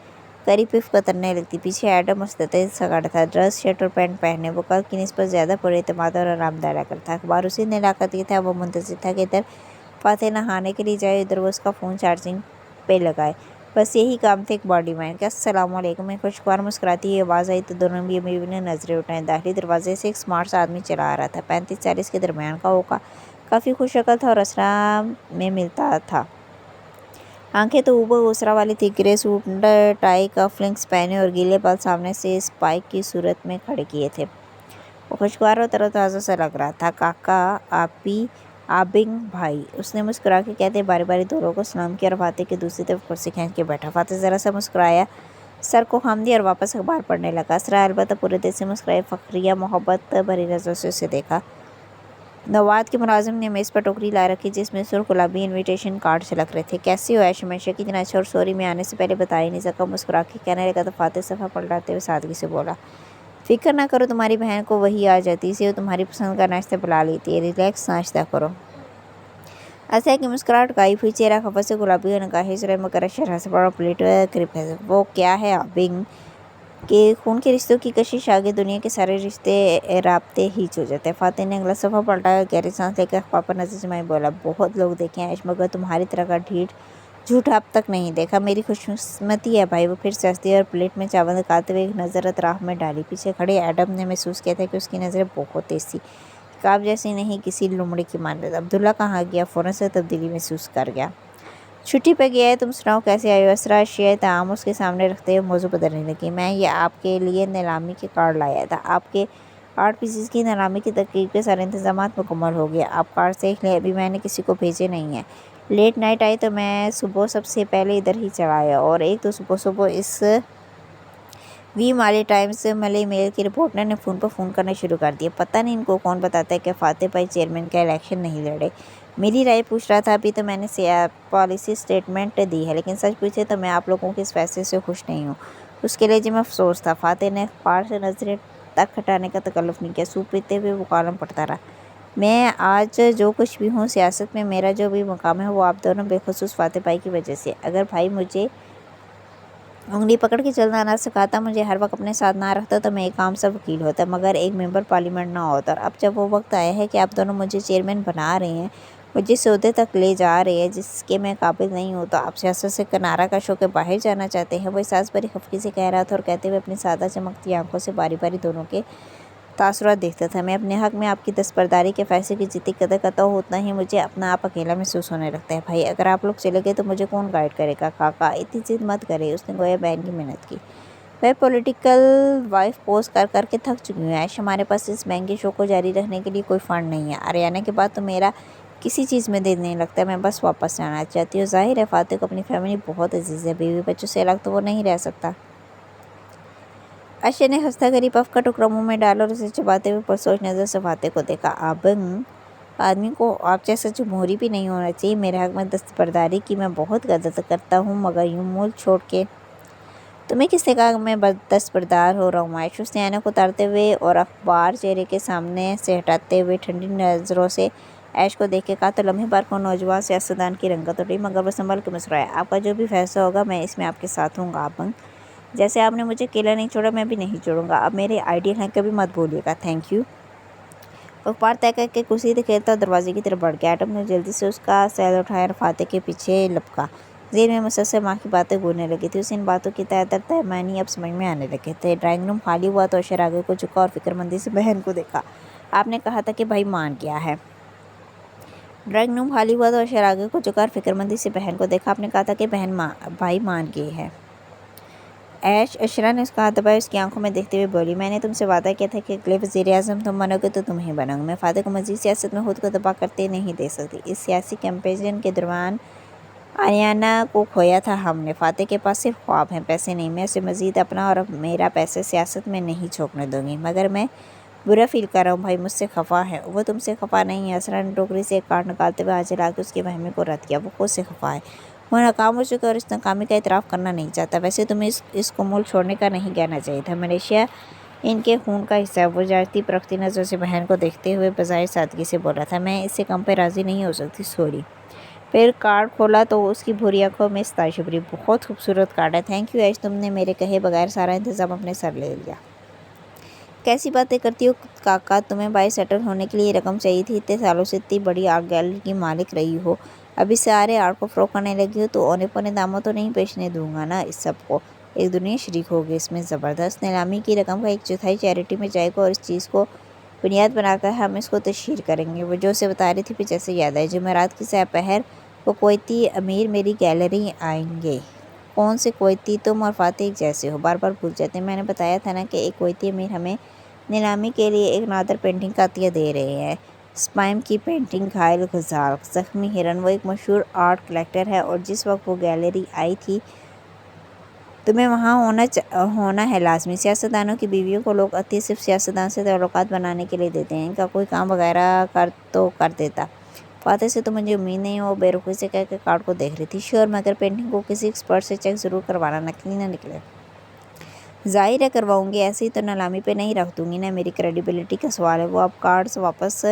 قریب پف کترنے لگتی۔ پیچھے ایڈم مستعد سا کھڑا تھا، ڈریس، شرٹ اور پینٹ پہنے، وہ کل کی نسبت زیادہ پر اعتماد اور آرام دہ لگ رہا تھا۔ اخبار اسی نے لاقت یہ تھا، وہ منتظر تھا کہ ادھر فاتح نہانے کے لیے جائے، ادھر وہ اس کا فون چارجنگ پہ لگائے، بس یہی کام تھا ایک باڈی مین کا۔ السلام علیکم، ایک خوشگوار مسکراتی ہوئی آواز آئی تو دونوں میاں بیوی نے نظریں اٹھائیں۔ داخلی دروازے سے ایک سمارٹ سا آدمی چلا آ رہا تھا، 35-40 کے درمیان کا ہوگا، کافی خوش شکل تھا اور اسرا میں ملتا تھا۔ آنکھیں تو ہو اسرا والی تھی، گرے سوٹ، ٹائی، کف لنکس پہنے اور گیلے بال سامنے سے اسپائک کی صورت میں کھڑے کیے تھے۔ وہ خوشگوار اور تر و تازہ سا لگ رہا تھا۔ کاکا، آپی، آبنگ بھائی، اس نے مسکرا کے کہتے باری باری دو لوگوں کو سلام کیا اور فاتح کی دوسری طرف کرسی کھینچ کے بیٹھا۔ فاتح ذرا سا مسکرایا، سر کو خم دیا اور واپس اخبار پڑھنے لگا۔ اسرا البتہ پورے دل سے مسکرائی، فخریہ محبت بھری نظروں سے اسے دیکھا۔ نواد کے ملازم نے میز پر ٹوکری لا رکھی جس میں سرخ گلابی انویٹیشن کارڈ چھلک رہے تھے۔ کیسی ہو عائش؟ ہمیشہ کی طرح اچھا، اور سوری میں آنے سے پہلے بتا ہی نہیں سکا، مسکرا کے کہنے لگا تو فاتح صفحہ پلٹاتے ہوئے سادگی سے بولا، فکر نہ کرو، تمہاری بہن کو وہی آ جاتی، اسے وہ تمہاری پسند کا ناشتہ بلا لیتی ہے، ریلیکس ناشتہ کرو۔ اسے کی مسکراہٹ غائب ہوئی، چہرہ خفا سے گلابی اور نگاہیں زرع مکرر شرح سے بڑا پلیٹ قریب ہے۔ وہ کیا ہے آبنگ کہ خون کے رشتوں کی کشش آگے دنیا کے سارے رشتے رابطے ہیچ ہو جاتے ہیں۔ فاتح نے اگلا صفحہ پلٹایا اور گہری سانس لے کر اخبار پر نظر جمائی بولا، بہت لوگ دیکھے ہیں عائش، مگر تمہاری طرح کا ڈھیٹ جھوٹا اب تک نہیں دیکھا، میری خوش قسمتی ہے بھائی۔ وہ پھر سے ہنس دی اور پلیٹ میں چاول نکالتے ہوئے ایک نظر اطراف میں ڈالی۔ پیچھے کھڑے ایڈم نے محسوس کیا تھا کہ اس کی نظریں بہت تیز تھیں، کاپ جیسی نہیں، کسی لومڑی کی مانند۔ عبداللہ کہاں گیا؟ فوراً سے تبدیلی محسوس کر گیا۔ چھٹی پہ گیا ہے، تم سناؤ کیسے آئے ہو؟ اسرا اشیائے طعام اس کے سامنے رکھتے ہوئے موضوع بدلنے لگی، میں یہ آپ کے لیے نیلامی کے کارڈ لایا تھا، آپ کے آرٹ پیسز کی نیلامی کی تقریب کے سارے انتظامات مکمل ہو گئے، آپ کارڈ دیکھ لیں، ابھی میں نے کسی کو بھیجے نہیں ہیں۔ لیٹ نائٹ آئی تو میں صبح سب سے پہلے ادھر ہی چلا آیا، اور ایک تو صبح اس وی مالی ٹائمز ملے میل کی رپورٹر نے فون پر فون کرنا شروع کر دیا، پتہ نہیں ان کو کون بتاتا ہے کہ فاتح بھائی چیئرمین کا الیکشن نہیں لڑے، میری رائے پوچھ رہا تھا، ابھی تو میں نے پالیسی سٹیٹمنٹ دی ہے، لیکن سچ پوچھے تو میں آپ لوگوں کے اس فیصلے سے خوش نہیں ہوں، اس کے لیے جو میں افسوس تھا۔ فاتح نے اخبار سے نظریں تک ہٹانے کا تکلف نہیں کیا، سوپ پیتے ہوئے وہ کالم پڑھتا رہا، میں آج جو کچھ بھی ہوں سیاست میں، میرا جو بھی مقام ہے، وہ آپ دونوں بالخصوص فاتح بھائی کی وجہ سے، اگر بھائی مجھے انگلی پکڑ کے چلنا نہ سکھاتا، مجھے ہر وقت اپنے ساتھ نہ رکھتا تو میں ایک عام سا وکیل ہوتا، مگر ایک ممبر پارلیمنٹ نہ ہوتا، اور اب جب وہ وقت آیا ہے کہ آپ دونوں مجھے چیئرمین بنا رہے ہیں، مجھے اس عہدے تک لے جا رہے ہیں جس کے میں قابل نہیں ہوں، تو آپ سیاست سے کنارہ کش ہو کے باہر جانا چاہتے ہیں، وہ احساس بھری خفگی سے کہہ رہا تھا اور کہتے ہوئے اپنی سادہ چمکتی آنکھوں سے باری باری دونوں کے تاثرات دیکھتا تھا، میں اپنے حق میں آپ کی دستبرداری کے فیصلے کی جتنی قدر کرتا ہوں اتنا ہی مجھے اپنا آپ اکیلا محسوس ہونے لگتا ہے، بھائی اگر آپ لوگ چلے گئے تو مجھے کون گائیڈ کرے گا؟ کاکا اتنی ضد مت کرے، اس نے گویا بہن کی محنت کی، میں پولیٹیکل وائف پوسٹ کر کر کے تھک چکی ہوں عائش، ہمارے پاس اس مہنگے شو کو جاری رکھنے کے لیے کوئی فنڈ نہیں ہے، آریانہ کے بعد تو میرا کسی چیز میں دل نہیں لگتا، میں بس واپس جانا چاہتی ہوں، ظاہر ہے فاتح کو اپنی فیملی بہت عزیز ہے، بیوی بچوں سے الگ تو وہ نہیں رہ سکتا۔ عائشہ نے ہنستا کری پف کا ٹکڑا منہ میں ڈالا اور اسے چباتے ہوئے پرسوچ نظر سے فاتح کو دیکھا، آدمی کو آپ جیسا جمہوری بھی نہیں ہونا چاہیے، میرے حق میں دستبرداری کی میں بہت قدر کرتا ہوں، مگر یوں ملک چھوڑ کے تمہیں کس نے کہا کہ میں دستبردار ہو رہا ہوں؟ عائش، اس نے اینک اتارتے ہوئے اور اخبار چہرے کے سامنے سے ہٹاتے ہوئے ٹھنڈی نظروں سے عائش کو دیکھ کے کہا، تو لمحے بھر کو نوجوان سیاستدان کی رنگت اٹھی، مگر وہ سنبھل کے مسکرایا، آپ کا جو بھی فیصلہ ہوگا میں اس میں آپ کے ساتھ ہوں گا آبنگ، جیسے آپ نے مجھے اکیلا نہیں چھوڑا میں بھی نہیں چھوڑوں گا، اب میرے آئیڈیل ہیں، کبھی مت بھولیے گا، تھینک یو۔ اخبار طے کر کے کرسی دھکیلتا دروازے کی طرف بڑھ گیا، ایڈم نے جلدی سے اس کا سیل اٹھایا اور فاتح کے پیچھے لپکا، ذہن میں مسلسل ماں کی باتیں گونجنے لگی تھی، اسے ان باتوں کی تہ در تہ معنی اب سمجھ میں آنے لگے تھے۔ ڈرائنگ روم خالی ہوا تو اشر آگے کو جھکا اور فکرمندی سے بہن کو دیکھا، آپ نے کہا تھا کہ بھائی مان گیا ہے؟ ڈرائنگ روم خالی ہوا تو اشر آگے کو جھکا اور فکرمندی سے بہن کو دیکھا، آپ نے کہا تھا کہ بھائی مان گئے ہیں؟ عائش، اشرا نے اس کا ہاتھ دبایا، اس کی آنکھوں میں دیکھتے ہوئے بولی، میں نے تم سے وعدہ کیا تھا کہ اگلے وزیر اعظم تم بنو گے تو تم ہی بنوں گے، میں فاتح کو مزید سیاست میں خود کو تباہ کرتے نہیں دے سکتی، اس سیاسی کیمپین کے دوران آریانہ کو کھویا تھا ہم نے، فاتح کے پاس صرف خواب ہیں، پیسے نہیں، میں اسے مزید اپنا اور میرا پیسہ سیاست میں نہیں جھونکنے دوں گی، مگر میں برا فیل کر رہا ہوں، بھائی مجھ سے خفا ہے۔ وہ تم سے خفا نہیں ہے، اسرا نے ٹوکری سے ایک کارڈ نکالتے ہوئے ہاتھ جلا کے اس کی وہمی کو رد کیا، وہ خود سے خفا ہے، وہ ناکام ہو چکا اور اس ناکامی کا اعتراف کرنا نہیں چاہتا، ویسے تمہیں اس کو ملک چھوڑنے کا نہیں کہنا چاہیے تھا، ملیشیا ان کے خون کا حصہ ہے، وہ جانچتی پرکھتی نظروں سے بہن کو دیکھتے ہوئے بظاہر سادگی سے بول رہا تھا، میں اس سے کم پہ راضی نہیں ہو سکتی، سوری۔ پھر کارڈ کھولا تو اس کی بھوری آنکھوں میں ستائش ابھری، بہت خوبصورت کارڈ ہے، تھینک یو عائش، تم نے میرے کہے بغیر سارا انتظام اپنے سر لے لیا۔ کیسی باتیں کرتی ہو کاکا، تمہیں باہر سیٹل ہونے کے لیے یہ رقم چاہیے تھی، اتنے سالوں سے اتنی بڑی آرٹ گیلری کی مالک رہی ہو، ابھی سارے آرٹ کو فروخت کرنے لگی ہو، تو اونے پونے داموں تو نہیں بیچنے دوں گا نا اس سب کو، ایک دنیا شریک ہوگی اس میں، زبردست، نیلامی کی رقم کا 1/4 چیریٹی میں جائے گا اور اس چیز کو بنیاد بنا کر ہم اس کو تشہیر کریں گے، وہ جو اسے بتا رہی تھی پھر جیسے یاد آئی، جمعرات کی سہ پہر وہ کویتی امیر میری گیلری آئیں گے، کون سے کویتی؟ تم اور فاتح ایک جیسے ہو، بار بار بھول جاتے ہیں، میں نے بتایا تھا نا کہ ایک کویتی امیر ہمیں نیلامی کے لیے ایک نادر پینٹنگ کا عطیہ دے رہے ہیں، سپائم کی پینٹنگ گھائل غزال، زخمی ہرن، وہ ایک مشہور آرٹ کلیکٹر ہے اور جس وقت وہ گیلری آئی تھی تمہیں وہاں ہونا ہے لازمی۔ سیاستدانوں کی بیویوں کو لوگ عطیہ صرف سیاستدان سے تعلقات بنانے کے لیے دیتے ہیں، ان کا کوئی کام وغیرہ کر دیتا۔ فاتح سے تو مجھے امید نہیں، وہ بے رخی سے کہہ کے کارڈ کو دیکھ رہی تھی۔ شیور مگر پینٹنگ کو کسی ایکسپرٹ سے چیک ضرور کروانا، نقلی نہ نکلے۔ ظاہر ہے کرواؤں گی، ایسے ہی تو نیلامی پہ نہیں رکھ دوں گی نا، میری کریڈیبلٹی کا سوال ہے۔ وہ اب کارڈز واپس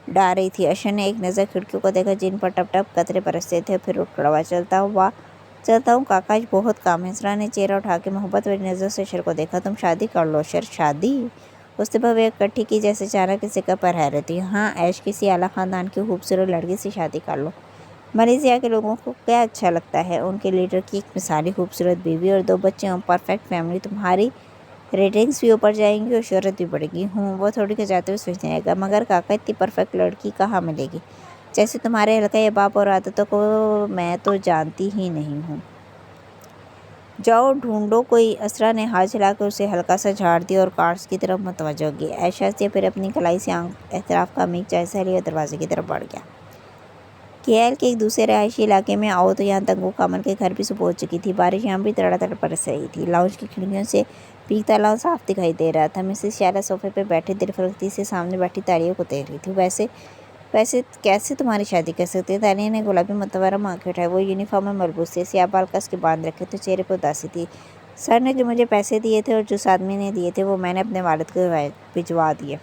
ڈال رہی تھی۔ اشر نے ایک نظر کھڑکیوں کو دیکھا جن پر ٹپ ٹپ قطرے برستے تھے، پھر اٹھ کھڑا۔ چلتا ہوں کاکا، آج بہت کام ہے۔ اسرا نے چہرہ اٹھا کے محبت بھری نظر سے اشر کو دیکھا۔ تم شادی کر لو اشر۔ شادی؟ اس نے بھویں کٹھی کی جیسے اچانک کسی کا پر حیرت ہوئی۔ ہاں ایش، کسی اعلیٰ خاندان کی خوبصورت لڑکی سے شادی کر لو۔ ملیشیا کے لوگوں کو کیا اچھا لگتا ہے؟ ان کے لیڈر کی ایک مثالی خوبصورت بیوی اور 2 بچے اور پرفیکٹ فیملی۔ تمہاری ریٹنگز بھی اوپر جائیں گی اور شہرت بھی بڑھے گی۔ وہ تھوڑی کھچاتے ہوئے سوچنے لگا، مگر کاکا اتنی پرفیکٹ لڑکی کہاں ملے گی؟ جیسے تمہارے حلقۂ باپ اور عادتوں کو میں تو جانتی ہی نہیں ہوں۔ جاؤ ڈھونڈو کوئی۔ اسرا نے ہاتھ ہلا کر اسے ہلکا سا جھاڑ دیا اور کارڈز کی طرف متوجہ ہو گئی۔ عائشہ سے پھر اپنی کلائی سے اعتراف کا عمیق جائزہ لیا اور دروازے کی طرف بڑھ گیا۔ KL کے ایک دوسرے رہائشی علاقے میں آؤ تو یہاں تنگو کامل کے گھر بھی صبح ہو چکی تھی۔ بارش یہاں بھی تڑا تڑ برس رہی تھی۔ لاؤنج کی کھڑکیوں سے بھیگتا لاؤن صاف دکھائی دے رہا تھا۔ مسز شیلا صوفے پہ بیٹھے دل فروختی سے سامنے بیٹھی تالیہ کو دیکھ رہی تھی۔ ویسے کیسے تمہاری شادی کر سکتے؟ تالیہ نے گلابی متورم آنکھیں اٹھائی۔ وہ یونیفارم میں ملبوس تھے، سیاہ بال کس کے باندھ رکھے تھے، چہرے پہ اداسی تھی۔ سر نے جو مجھے پیسے دیے تھے اور جس آدمی نے دیے تھے وہ میں نے اپنے والد کو بھجوا دیے۔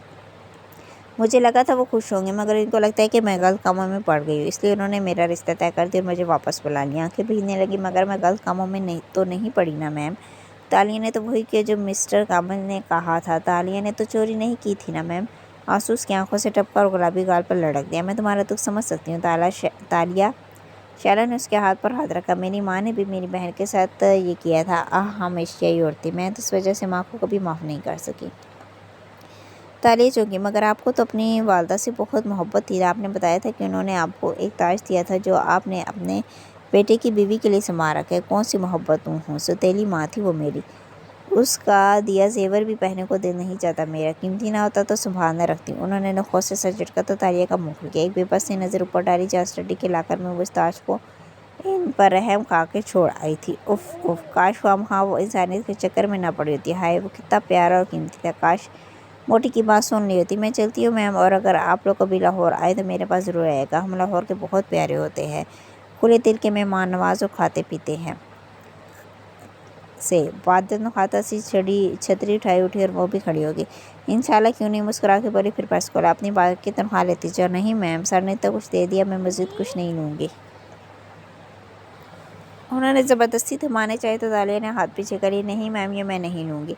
مجھے لگا تھا وہ خوش ہوں گے، مگر ان کو لگتا ہے کہ میں غلط کاموں میں پڑ گئی ہوں، اس لیے انہوں نے میرا رشتہ طے کر دیا اور مجھے واپس بلا لیا۔ آنکھیں بھیگنے لگی۔ مگر میں غلط کاموں میں تو نہیں پڑی نا میم؟ تالیہ نے تو وہی کیا جو مسٹر کامل نے کہا تھا۔ تالیہ نے تو چوری نہیں کی تھی نا میم؟ آنسو اس کی آنکھوں سے ٹپکا اور گلابی گال پر لڑک دیا۔ میں تمہارا دکھ سمجھ سکتی ہوں تالیہ۔ شیلا نے اس کے ہاتھ پر ہاتھ رکھا۔ میری ماں نے بھی میری بہن کے ساتھ یہ کیا تھا۔ ہم ایشیائی عورتیں، میں تو اس وجہ سے ماں کو کبھی معاف نہیں کر سکی۔ تالیہ چونکی۔ مگر آپ کو تو اپنی والدہ سے بہت محبت تھی۔ آپ نے بتایا تھا کہ انہوں نے آپ کو ایک تاج دیا تھا جو آپ نے اپنے بیٹے کی بیوی کے لیے سنبھال رکھا ہے۔ کون سی محبت ہوں، سوتیلی ماں تھی وہ میری۔ اس کا دیا زیور بھی پہننے کو دل نہیں چاہتا میرا، قیمتی نہ ہوتا تو سنبھال نہ رکھتی۔ انہوں نے نخوں سے سر جھٹکا تو تالیہ کا منہ کھل گیا۔ ایک بے بس سی نظر اوپر ڈالی جہاں اسٹڈی کے لاکر میں وہ اس تاج کو ان پر رحم کھا کے چھوڑ آئی تھی۔ اف اف، کاش خواہ وہ انسانیت کے چکر میں نہ پڑی ہوتی۔ ہائے وہ کتنا پیارا اور قیمتی تھا، کاش موٹی کی بات سن لی ہوتی۔ میں چلتی ہوں میم، اور اگر آپ لوگ کبھی لاہور آئے تو میرے پاس ضرور آئے گا۔ ہم لاہور کے بہت پیارے ہوتے ہیں، کھلے دل کے مہمان نواز اور کھاتے پیتے ہیں سے۔ بات نخاتا سی چھتری اٹھائی اٹھی اور وہ بھی کھڑی ہوگی۔ انشاءاللہ کیوں نہیں، مسکرا کے بولی۔ پھر پرس کھولا۔ اپنی بات کی تنخواہ لیتی جاؤ۔ نہیں میم، سر نے تو کچھ دے دیا، میں مزید کچھ نہیں لوں گی۔ انہوں نے زبردستی تھمانے چاہے تو تالیہ نے ہاتھ پیچھے کری۔ نہیں میم، یہ میں نہیں لوں گی۔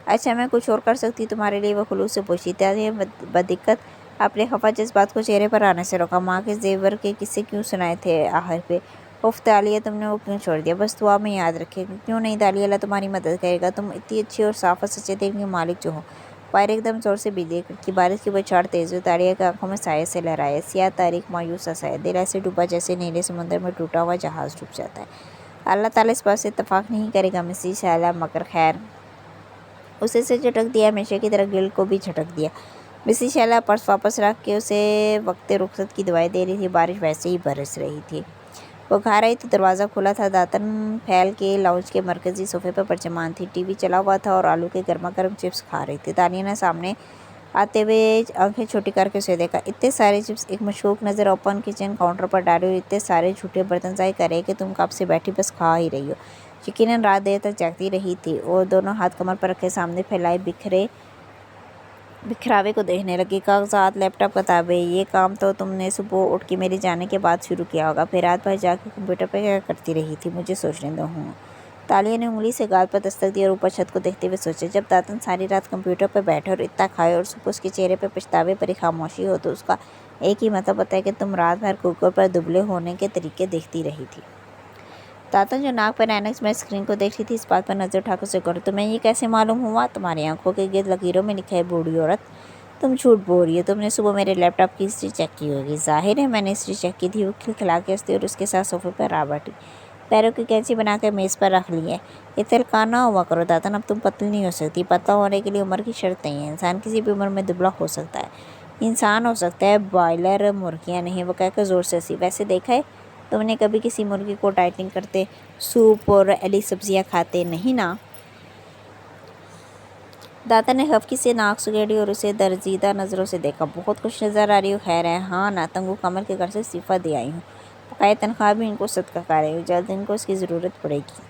اچھا میں کچھ اور کر سکتی تمہارے لیے؟ وہ خلوص سے پوچھی۔ تالیہ بدقت اپنے خفا جذبات کو چہرے پر آنے سے روکا۔ ماں کے زیور کے قصے کیوں سنائے تھے آخر پہ؟ اف تالیہ، تم نے وہ کیوں چھوڑ دیا؟ بس دعا میں یاد رکھے گا۔ کیوں نہیں تالیہ، اللہ تمہاری مدد کرے گا۔ تم اتنی اچھی اور صاف اور سچے دل کی مالک جو ہو۔ پیر ایک دم زور سے بجلی کڑکی، بارش کی بچھاڑ تیز ہوئی، تالیہ کی آنکھوں میں سائے سے لہرائے، سیاہ تاریک مایوس سا سایہ۔ دل ایسے ڈوبا جیسے نیلے سمندر میں ٹوٹا ہوا جہاز ڈوب جاتا ہے۔ اللہ تعالیٰ اس بات سے اتفاق نہیں کرے گا مسز شیلا، مگر خیر۔ اسے سے جھٹک دیا، ہمیشہ کی طرح گل کو بھی جھٹک دیا۔ مسز شیلا پرس واپس رکھ کے اسے وقت رخصت کی دعائیں دے رہی تھی۔ بارش ویسے ہی برس رہی تھی۔ وہ گھر آئی تو دروازہ کھلا تھا۔ داتن پھیل کے لاؤنج کے مرکزی صوفے پر پرچمان تھی، ٹی وی چلا ہوا تھا اور آلو کے گرما گرم چپس کھا رہی تھی۔ تالیہ نے سامنے آتے ہوئے آنکھیں چھوٹی کر کے اسے دیکھا۔ اتنے سارے چپس، ایک مشکوک نظر اوپن کچن کاؤنٹر پر ڈالے اور اتنے سارے جھوٹے برتن ظاہر کر رہے کہ تم کب سے بیٹھی بس کھا ہی رہی ہو۔ یقیناً رات دیر تک جاگتی رہی تھی۔ وہ دونوں ہاتھ کمر پر رکھے سامنے پھیلائے بکھراوے کو دیکھنے لگی۔ کاغذات، لیپ ٹاپ، کتابیں، یہ کام تو تم نے صبح اٹھ کے میرے جانے کے بعد شروع کیا ہوگا۔ پھر رات بھر جا کے کمپیوٹر پہ کیا کرتی رہی تھی، مجھے سوچنے دو۔ تالیہ نے انگلی سے گال پر دستک دی اور اوپر چھت کو دیکھتے ہوئے سوچا، جب داتن ساری رات کمپیوٹر پہ بیٹھے اور اتنا کھائے اور صبح اس کے چہرے پہ پچھتاوے بھری خاموشی ہو تو اس کا ایک ہی مطلب ہوتا ہے کہ تم رات بھر کوکر پر دبلے ہونے کے طریقے دیکھتی رہی تھی۔ داتن جو ناک پر اینکس میں اسکرین کو دیکھ رہی تھی، اس بات پر نظر اٹھا کر اسے کرو، تمہیں یہ کیسے معلوم ہوا؟ تمہاری آنکھوں کے گرد لکیروں میں لکھا ہے بوڑھی عورت۔ تم جھوٹ بول رہی ہو، تم نے صبح میرے لیپ ٹاپ کی ہسٹری چیک کی ہوگی۔ ظاہر ہے میں نے ہسٹری چیک کی تھی۔ وہ کھلکھلا کے ہنسی اور اس کے ساتھ صوفے پر آ بیٹھی۔ پیروں کی کینچی بنا کے میز پر رکھ لی ہے۔ اتنے ہلکان نہ ہوا کرو داتن، اب تم پتلی نہیں ہو سکتی۔ پتلا ہونے کے لیے عمر کی شرط نہیں ہے، انسان کسی بھی عمر میں دبلا ہو سکتا ہے۔ انسان ہو سکتا ہے، بائلر مرغیاں نہیں۔ وہ کہہ کر زور سے ہنسی۔ ویسے دیکھا ہے تم نے کبھی کسی مرغی کو ڈائٹنگ کرتے سوپ اور ایلی سبزیاں کھاتے نہیں نا؟ داتا نے خفگی سے ناک سگیڑی اور اسے درزیدہ نظروں سے دیکھا۔ بہت خوش نظر آ رہی ہو، خیر ہے؟ ہاں نا، تنگو کمر کے گھر سے استعفیٰ دے آئی ہوں، بقایا تنخواہ بھی ان کو صدقہ کر رہی ہوں، جلد ان کو اس کی ضرورت پڑے گی۔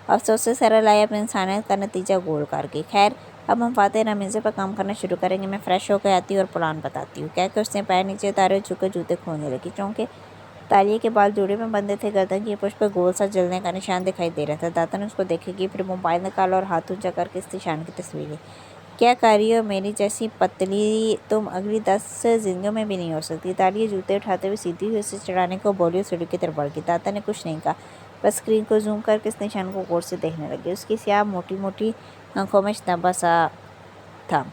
افسوس سے سرل آئی اپنی انسانیت کا نتیجہ گول کر گئی۔ خیر اب ہم فاتح رمیزے پر کام کرنا شروع کریں گے، میں فریش ہو کے آتی ہوں اور پلان بتاتی ہوں، کہہ کے اس نے پیر نیچے اتارے اور جھک کر جوتے کھولنے لگی۔ چونکہ تالیے کے بال جوڑے میں بندھے تھے، گردن کی پشت پر گول سا جلنے کا نشان دکھائی دے رہا تھا۔ داتا نے اس کو دیکھے گی، پھر موبائل نکالا اور ہاتھ اونچا کر کے اس نشان کی تصویر لی۔ کیا کر رہی ہو؟ میری جیسی پتلی تم اگلی 10 زندگیوں میں بھی نہیں ہو سکتی۔ تالیہ جوتے اٹھاتے ہوئے سیدھی ہوئی اسے چڑھانے کو بولی اور سیڑھی کی طرف بڑھ گئی۔ داتا نے کچھ نہیں کہا، بس اسکرین کو زوم کر کے اس نشان کو غور سے دیکھنے لگی۔ اس کی سیاہ موٹی موٹی آنکھوں میں اشتباہ سا تھا۔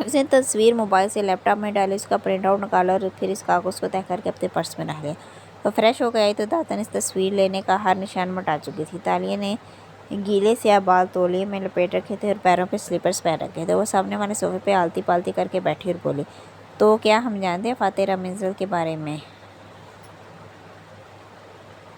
اس نے تصویر موبائل سے لیپ ٹاپ میں ڈالی، اس کا پرنٹ آؤٹ نکالا اور پھر اس کاغذ کو تہہ کر کے اپنے پرس میں رکھ لیا۔ وہ فریش ہو کے آئی تو داتا نے اس تصویر لینے کا ہر نشان مٹا چکی تھی۔ تالیہ نے گیلے سیاہ بال تولیے میں لپیٹ رکھے تھے اور پیروں پہ سلیپرز پہن رکھے تھے۔ وہ سامنے والے صوفے پہ آلتی پالتی کر کے بیٹھی اور بولی، تو کیا ہم جانتے ہیں فاتح رمیزل کے بارے میں؟